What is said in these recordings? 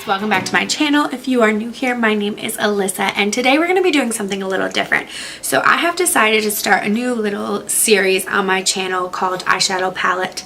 welcome back to my channel. If you are new here, my name is Alyssa and today we're going to be doing something a little different. So I have decided to start a new little series on my channel called Eyeshadow Palette.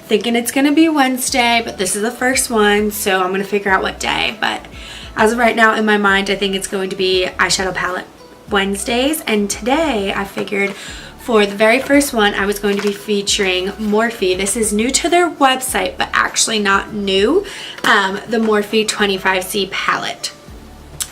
Thinking it's going to be Wednesday, but this is the first one, so I'm going to figure out what day. But as of right now in my mind, I think it's going to be Eyeshadow Palette Wednesdays, and today I figured for the very first one, I was going to be featuring Morphe. This is new to their website, but actually not new. The Morphe 25C palette.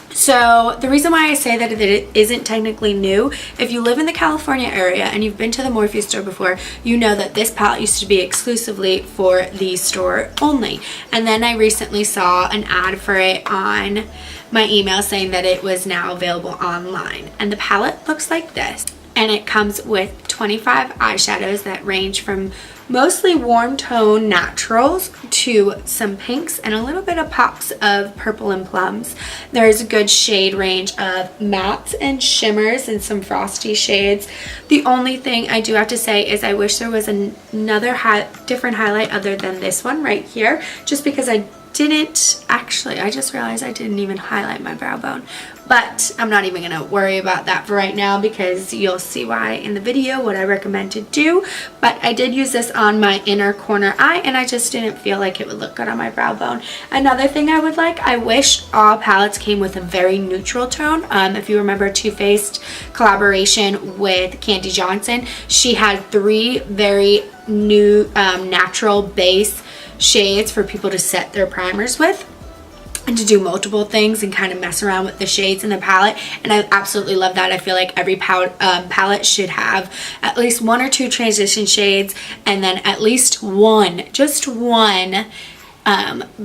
So the reason why I say that it isn't technically new, if you live in the California area and you've been to the Morphe store before, you know that this palette used to be exclusively for the store only. And then I recently saw an ad for it on my email saying that it was now available online. And the palette looks like this. And it comes with 25 eyeshadows that range from mostly warm tone naturals to some pinks and a little bit of pops of purple and plums. There's a good shade range of mattes and shimmers and some frosty shades. The only thing I do have to say is I wish there was another different highlight other than this one right here, just because I just realized I didn't even highlight my brow bone, but I'm not even gonna worry about that for right now because you'll see why in the video what I recommend to do. But I did use this on my inner corner eye and I just didn't feel like it would look good on my brow bone. Another thing I would like, I wish all palettes came with a very neutral tone. If you remember Too Faced collaboration with Candy Johnson, she had 3 very new natural base shades for people to set their primers with and to do multiple things and kind of mess around with the shades in the palette, and I absolutely love that. I feel like every palette should have at least 1 or 2 transition shades and then at least just one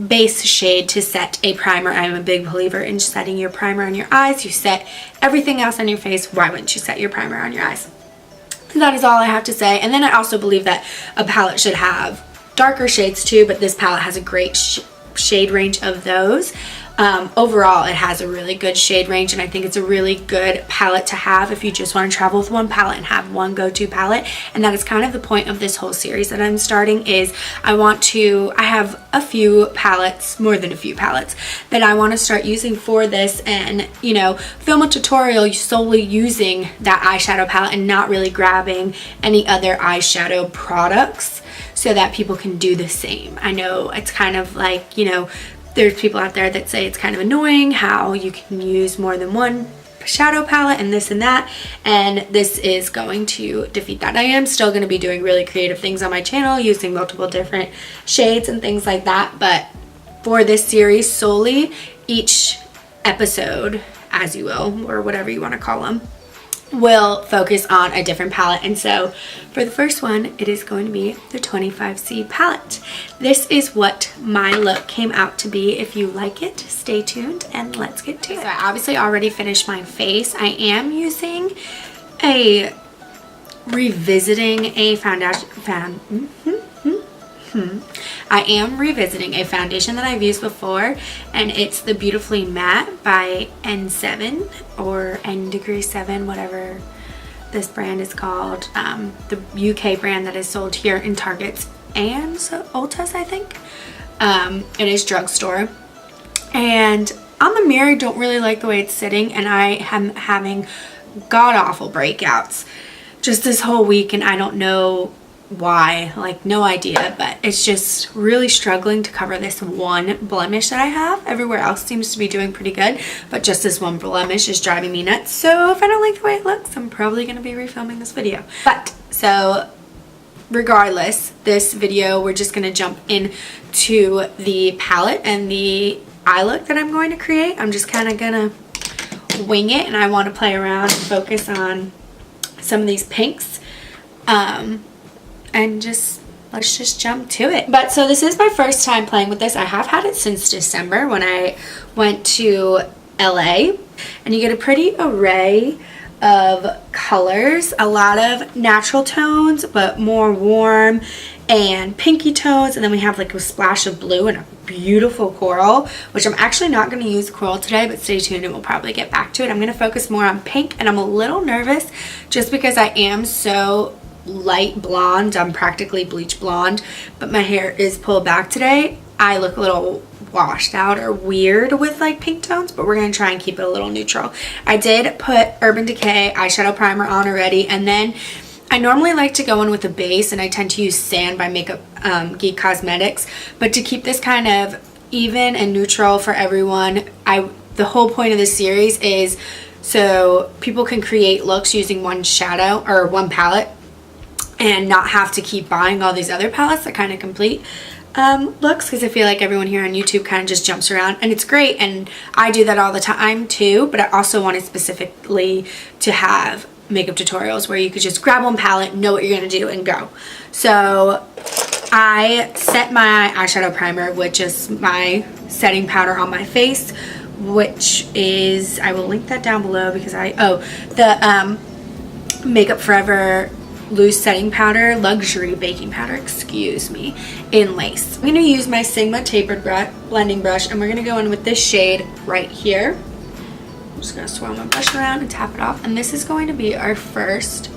base shade to set a primer. I'm a big believer in setting your primer on your eyes. You set everything else on your face, why wouldn't you set your primer on your eyes? That is all I have to say. And then I also believe that a palette should have darker shades too, but this palette has a great shade range of those. Overall, it has a really good shade range, and I think it's a really good palette to have if you just want to travel with one palette and have one go-to palette. And that is kind of the point of this whole series that I'm starting. Is I have a few palettes, more than a few palettes, that I want to start using for this, and you know, film a tutorial solely using that eyeshadow palette and not really grabbing any other eyeshadow products so that people can do the same. I know it's kind of like, you know, there's people out there that say it's kind of annoying how you can use more than one shadow palette and this and that, and this is going to defeat that. I am still going to be doing really creative things on my channel using multiple different shades and things like that, but for this series solely, each episode, as you will, or whatever you want to call them, will focus on a different palette. And so for the first one, it is going to be the 25C palette. This is what my look came out to be. If you like it, stay tuned and let's get to it. So I obviously already finished my face. I am using revisiting a foundation that I've used before, and it's the Beautifully Matte by N7 or N Degree 7, whatever this brand is called. The UK brand that is sold here in Targets and Ulta's, I think. It is drugstore. And on the mirror, I don't really like the way it's sitting, and I am having god-awful breakouts just this whole week, and I don't know why, like no idea, but it's just really struggling to cover this one blemish that I have. Everywhere else seems to be doing pretty good, but just this one blemish is driving me nuts. So if I don't like the way it looks, I'm probably going to be refilming this video. But so regardless, this video, we're just going to jump into the palette and the eye look that I'm going to create. I'm just kind of gonna wing it, and I want to play around and focus on some of these pinks. And let's just jump to it. But so this is my first time playing with this. I have had it since December when I went to LA, and you get a pretty array of colors, a lot of natural tones but more warm and pinky tones, and then we have like a splash of blue and a beautiful coral, which I'm actually not going to use coral today, but stay tuned and we'll probably get back to it. I'm going to focus more on pink, and I'm a little nervous just because I am so light blonde. I'm practically bleach blonde, but my hair is pulled back today. I look a little washed out or weird with like pink tones, but we're going to try and keep it a little neutral. I did put Urban Decay eyeshadow primer on already, and then I normally like to go in with a base, and I tend to use Sand by Makeup Geek Cosmetics, but to keep this kind of even and neutral for everyone, the whole point of this series is so people can create looks using one shadow or one palette and not have to keep buying all these other palettes that kind of complete looks, because I feel like everyone here on YouTube kind of just jumps around, and it's great, and I do that all the time too, but I also wanted specifically to have makeup tutorials where you could just grab one palette, know what you're going to do, and go. So I set my eyeshadow primer with just my setting powder on my face, which is, I will link that down below because the Makeup Forever loose setting powder, luxury baking powder, excuse me, in Lace. I'm going to use my Sigma tapered blending brush, and we're going to go in with this shade right here. I'm just going to swirl my brush around and tap it off, and this is going to be our first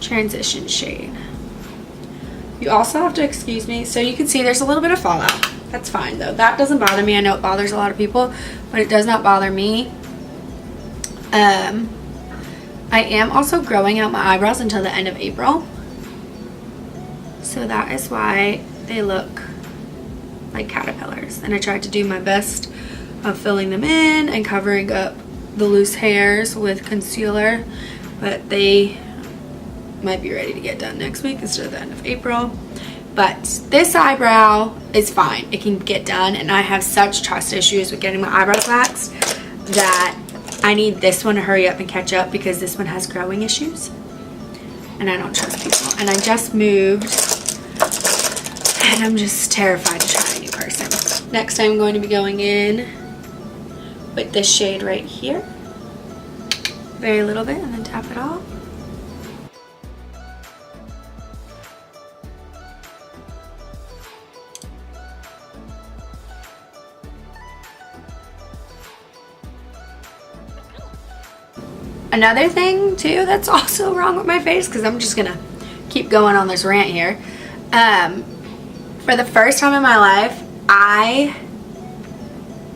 transition shade. You also have to excuse me, so you can see there's a little bit of fallout. That's fine though, that doesn't bother me. I know it bothers a lot of people, but it does not bother me. I am also growing out my eyebrows until the end of April, so that is why they look like caterpillars, and I tried to do my best of filling them in and covering up the loose hairs with concealer, but they might be ready to get done next week instead of the end of April. But this eyebrow is fine, it can get done, and I have such trust issues with getting my eyebrows waxed that I need this one to hurry up and catch up, because this one has growing issues and I don't trust people, and I just moved and I'm just terrified to try a new person. Next I'm going to be going in with this shade right here, very little bit, and then tap it off. Another thing too that's also wrong with my face, because I'm just gonna keep going on this rant here, for the first time in my life I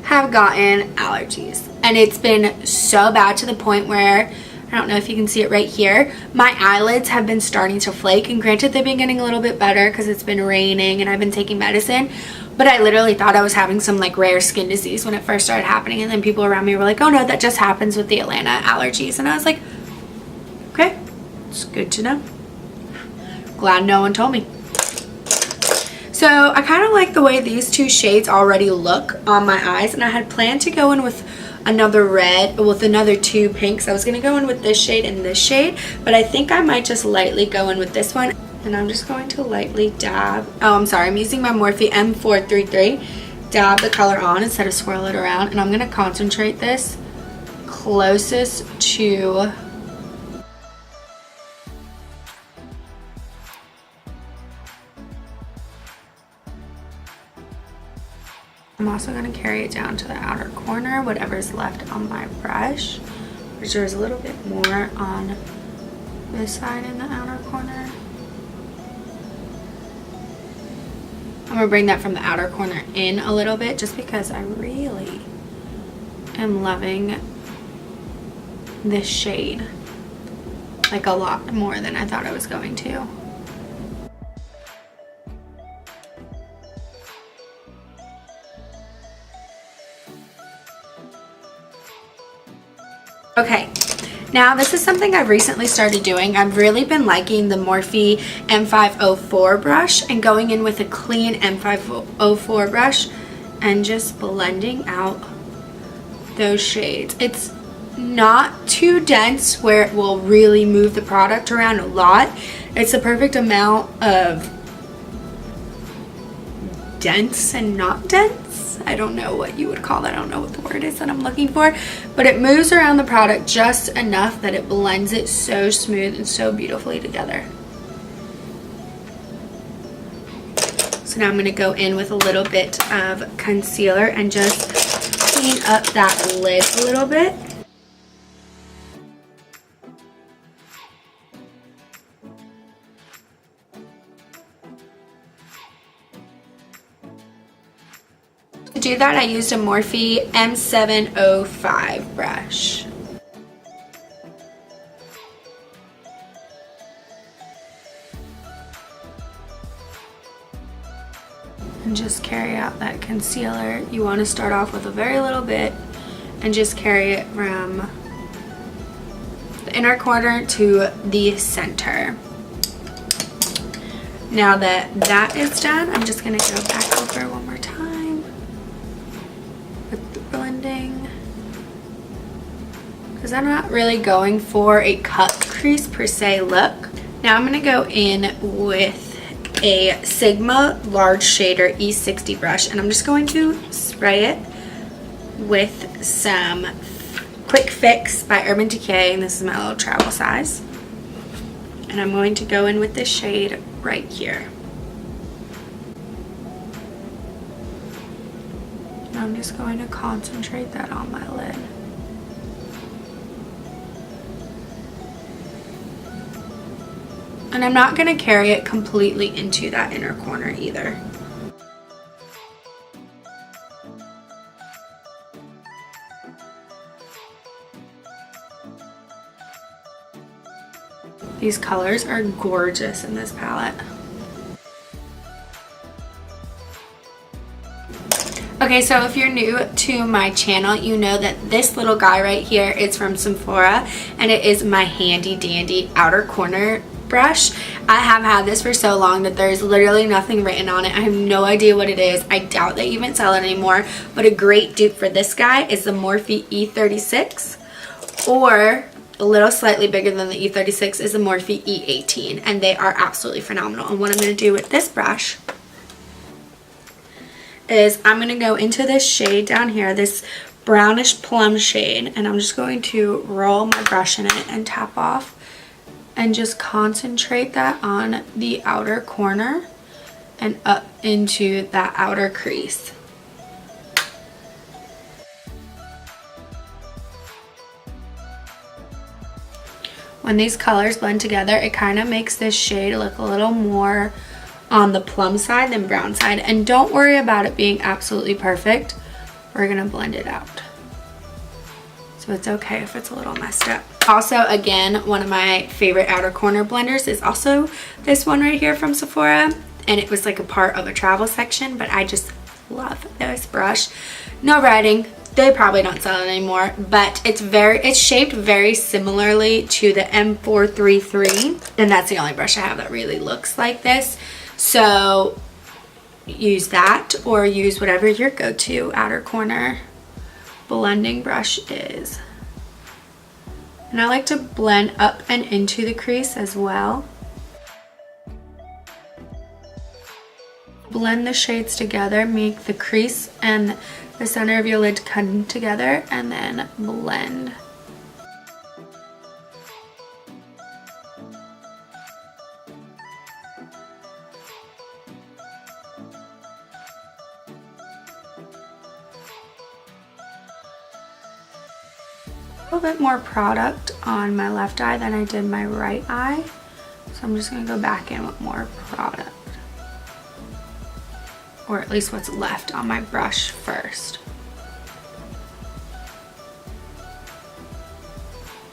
have gotten allergies, and it's been so bad to the point where, I don't know if you can see it right here, my eyelids have been starting to flake, and granted they've been getting a little bit better because it's been raining and I've been taking medicine, but I literally thought I was having some like rare skin disease when it first started happening, and then people around me were like, oh no, that just happens with the Atlanta allergies, and I was like, okay, it's good to know, glad no one told me. So I kind of like the way these two shades already look on my eyes, and I had planned to go in with another red, with another two pinks. I was going to go in with this shade and this shade, but I think I might just lightly go in with this one. And I'm just going to lightly dab, I'm using my Morphe M433, dab the color on instead of swirl it around, and I'm going to concentrate this closest to I'm also going to carry it down to the outer corner, whatever's left on my brush, which there's a little bit more on this side in the outer corner. I'm going to bring that from the outer corner in a little bit, just because I really am loving this shade like a lot more than I thought I was going to. Okay, now this is something I've recently started doing. I've really been liking the Morphe M504 brush and going in with a clean M504 brush and just blending out those shades. It's not too dense where it will really move the product around a lot. It's the perfect amount of dense and not dense. I don't know what you would call that. I don't know what the word is that I'm looking for, but it moves around the product just enough that it blends it so smooth and so beautifully together. So now I'm going to go in with a little bit of concealer and just clean up that lid a little bit. do that, I used a Morphe M705 brush. And just carry out that concealer. You want to start off with a very little bit and just carry it from the inner corner to the center. Now that that is done, I'm just going to go back over one more time with the blending, because I'm not really going for a cut crease per se look. Now I'm going to go in with a Sigma large shader E60 brush, and I'm just going to spray it with some Quick Fix by Urban Decay, and this is my little travel size. And I'm going to go in with this shade right here. And I'm just going to concentrate that on my lid. And I'm not going to carry it completely into that inner corner either. These colors are gorgeous in this palette. Okay, so if you're new to my channel, you know that this little guy right here is from Sephora, and it is my handy dandy outer corner brush. I have had this for so long that there's literally nothing written on it. I have no idea what it is. I doubt they even sell it anymore, but a great dupe for this guy is the Morphe E36, or a little slightly bigger than the E36 is the Morphe E18, and they are absolutely phenomenal. And what I'm going to do with this brush is I'm going to go into this shade down here, this brownish plum shade, and I'm just going to roll my brush in it and tap off and just concentrate that on the outer corner and up into that outer crease. When these colors blend together, it kind of makes this shade look a little more on the plum side than brown side. And don't worry about it being absolutely perfect. We're gonna blend it out. So it's okay if it's a little messed up. Also, again, one of my favorite outer corner blenders is also this one right here from Sephora. And it was like a part of a travel section, but I just love this brush. No writing. They probably don't sell it anymore, but it's shaped very similarly to the M433, and that's the only brush I have that really looks like this. So use that, or use whatever your go-to outer corner blending brush is. And I like to blend up and into the crease as well. Blend the shades together, make the crease and the center of your lid come together, and then blend. A little bit more product on my left eye than I did my right eye, so I'm just going to go back in with more product. Or at least what's left on my brush first.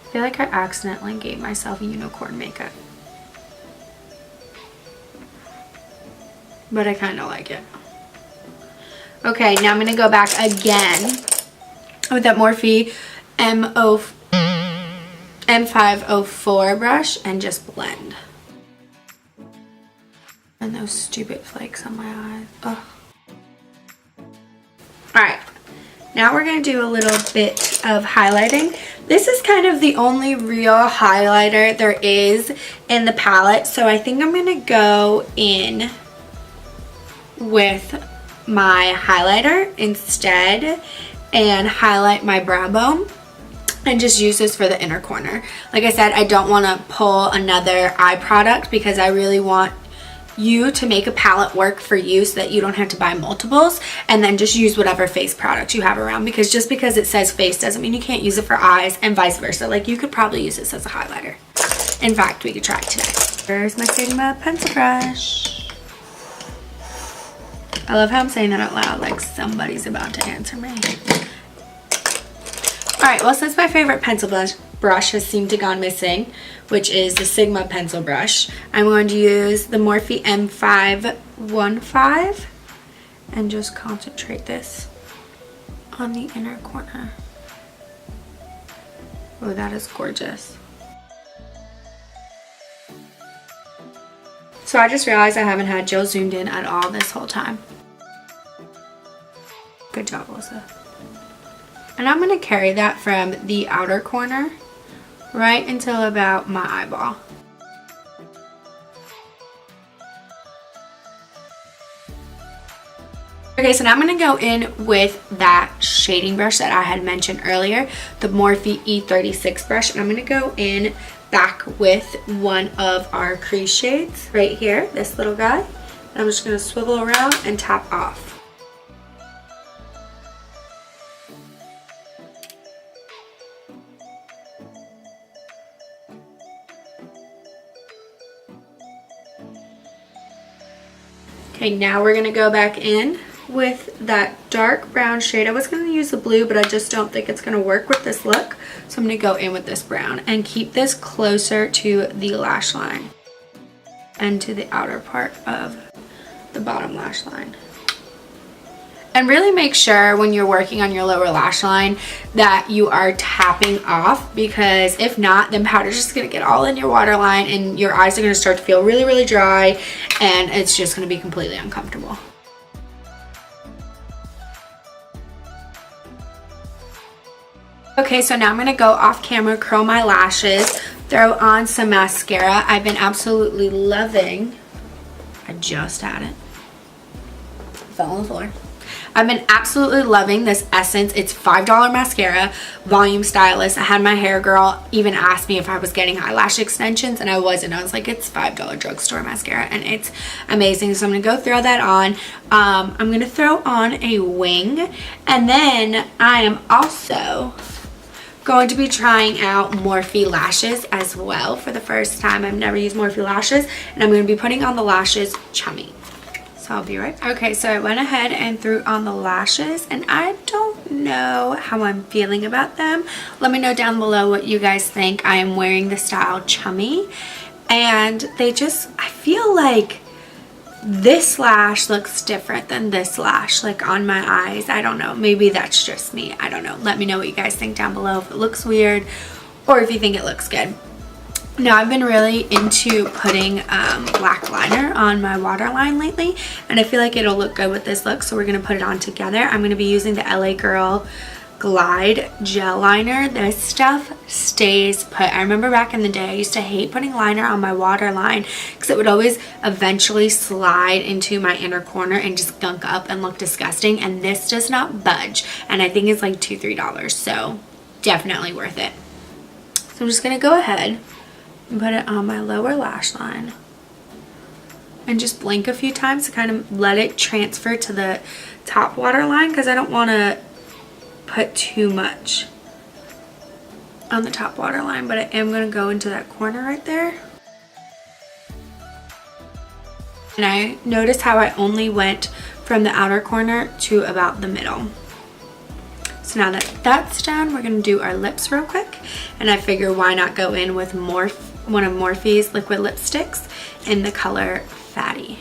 I feel like I accidentally gave myself unicorn makeup, but I kind of like it. Okay, now I'm going to go back again with that Morphe M504 brush and just blend. And those stupid flakes on my eyes. Ugh. Alright, now we're going to do a little bit of highlighting. This is kind of the only real highlighter there is in the palette, so I think I'm going to go in with my highlighter instead and highlight my brow bone and just use this for the inner corner. Like I said, I don't want to pull another eye product because I really want you to make a palette work for you so that you don't have to buy multiples, and then just use whatever face product you have around, because just because it says face doesn't mean you can't use it for eyes, and vice versa. Like, you could probably use this as a highlighter. In fact, we could try it today. There's my Sigma pencil brush. I love how I'm saying that out loud like somebody's about to answer me. Alright, well, since my favorite pencil brush has seemed to gone missing, which is the Sigma pencil brush, I'm going to use the Morphe M515 and just concentrate this on the inner corner. Oh, that is gorgeous. So I just realized I haven't had Jill zoomed in at all this whole time. Good job, Alyssa. And I'm going to carry that from the outer corner right until about my eyeball. Okay, so now I'm going to go in with that shading brush that I had mentioned earlier, the Morphe E36 brush, and I'm going to go in back with one of our crease shades right here, this little guy, and I'm just going to swivel around and tap off. Okay, now we're going to go back in with that dark brown shade. I was going to use the blue, but I just don't think it's going to work with this look. So I'm going to go in with this brown and keep this closer to the lash line and to the outer part of the bottom lash line. And really make sure when you're working on your lower lash line that you are tapping off, because if not, then powder's just going to get all in your waterline and your eyes are going to start to feel really, really dry, and it's just going to be completely uncomfortable. Okay, so now I'm going to go off camera, curl my lashes, throw on some mascara. I've been absolutely loving, I just had it, fell on the floor. I've been absolutely loving this Essence. It's $5 mascara, Volume Stylist. I had my hair girl even ask me if I was getting eyelash extensions, and I wasn't. I was like, it's $5 drugstore mascara, and it's amazing. So I'm going to go throw that on. I'm going to throw on a wing, and then I am also going to be trying out Morphe lashes as well for the first time. I've never used Morphe lashes, and I'm going to be putting on the lashes Chummy. So I'll be right back. Okay, so I went ahead and threw on the lashes, and I don't know how I'm feeling about them. Let me know down below what you guys think. I am wearing the style Chummy, and they just, I feel like this lash looks different than this lash, like on my eyes. I don't know, maybe that's just me. I don't know. Let me know what you guys think down below, if it looks weird or if you think it looks good. Now, I've been really into putting black liner on my waterline lately, and I feel like it'll look good with this look, so we're going to put it on together. I'm going to be using the LA Girl Glide Gel Liner. This stuff stays put. I remember back in the day, I used to hate putting liner on my waterline because it would always eventually slide into my inner corner and just gunk up and look disgusting, and this does not budge, and I think it's like $2-3, so definitely worth it. So I'm just going to go ahead and put it on my lower lash line and just blink a few times to kind of let it transfer to the top waterline, because I don't want to put too much on the top waterline, but I am going to go into that corner right there. And I noticed how I only went from the outer corner to about the middle. So now that that's done, we're going to do our lips real quick, and I figure why not go in with one of Morphe's liquid lipsticks in the color Fatty.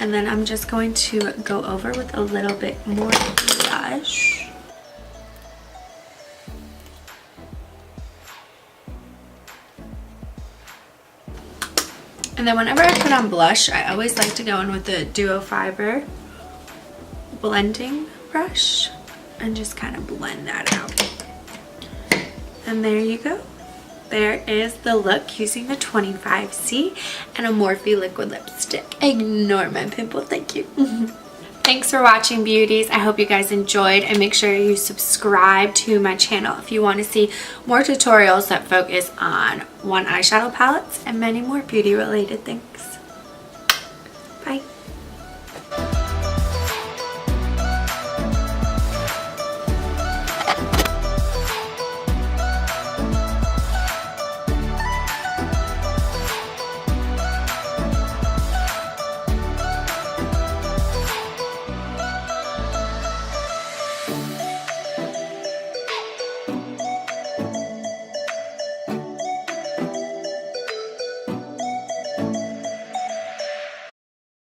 And then I'm just going to go over with a little bit more blush. And then whenever I put on blush, I always like to go in with the Duo Fiber blending brush and just kind of blend that out. And there you go. There is the look using the 25C and a Morphe liquid lipstick. Ignore my pimple, thank you. Thanks for watching, beauties. I hope you guys enjoyed, and make sure you subscribe to my channel if you want to see more tutorials that focus on one eyeshadow palettes and many more beauty related things.